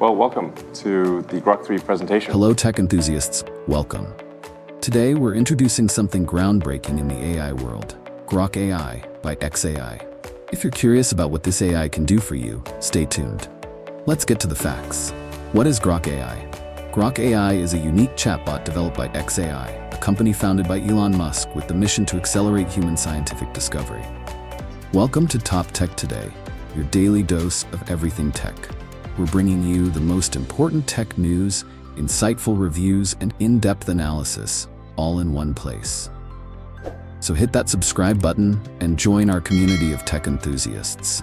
Well, welcome to the Grok-3 presentation. Hello, tech enthusiasts. Welcome. Today, we're introducing something groundbreaking in the AI world, Grok AI by xAI. If you're curious about what this AI can do for you, stay tuned. Let's get to the facts. What is Grok AI? Grok AI is a unique chatbot developed by xAI, a company founded by Elon Musk with the mission to accelerate human scientific discovery. Welcome to Top Tech Today, your daily dose of everything tech. We're bringing you the most important tech news, insightful reviews, and in-depth analysis, all in one place. So hit that subscribe button and join our community of tech enthusiasts.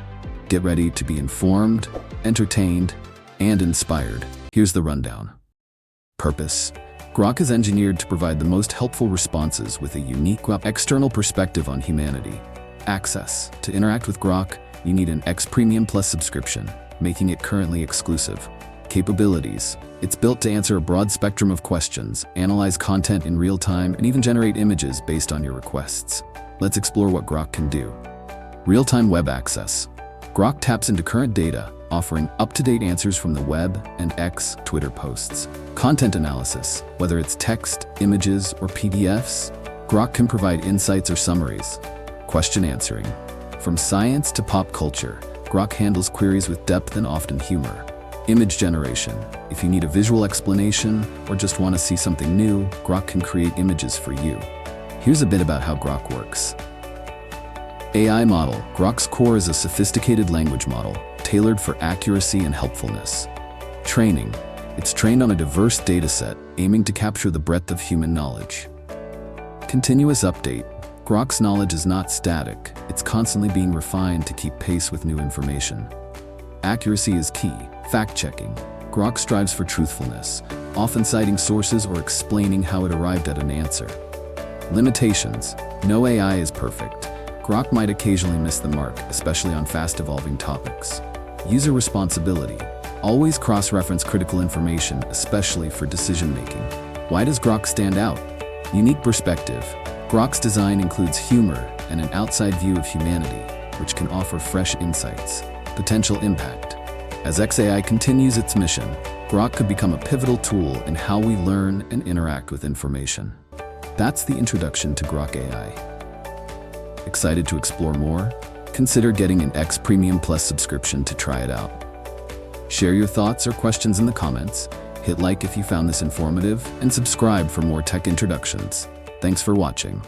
Get ready to be informed, entertained, and inspired. Here's the rundown. Purpose. Grok is engineered to provide the most helpful responses with a unique external perspective on humanity. Access. To interact with Grok, you need an X Premium Plus subscription, making it currently exclusive. Capabilities. It's built to answer a broad spectrum of questions, analyze content in real time, and even generate images based on your requests. Let's explore what Grok can do. Real-time web access. Grok taps into current data, offering up-to-date answers from the web and X Twitter posts. Content analysis. Whether it's text, images, or PDFs, Grok can provide insights or summaries. Question answering. From science to pop culture, Grok handles queries with depth and often humor. Image generation. If you need a visual explanation or just want to see something new, Grok can create images for you. Here's a bit about how Grok works. AI model. Grok's core is a sophisticated language model, tailored for accuracy and helpfulness. Training. It's trained on a diverse dataset, aiming to capture the breadth of human knowledge. Continuous update. Grok's knowledge is not static, it's constantly being refined to keep pace with new information. Accuracy is key. Fact-checking. Grok strives for truthfulness, often citing sources or explaining how it arrived at an answer. Limitations. No AI is perfect. Grok might occasionally miss the mark, especially on fast-evolving topics. User responsibility. Always cross-reference critical information, especially for decision-making. Why does Grok stand out? Unique perspective. Grok's design includes humor and an outside view of humanity, which can offer fresh insights. Potential impact. As xAI continues its mission, Grok could become a pivotal tool in how we learn and interact with information. That's the introduction to Grok AI. Excited to explore more? Consider getting an X Premium Plus subscription to try it out. Share your thoughts or questions in the comments, hit like if you found this informative, and subscribe for more tech introductions. Thanks for watching.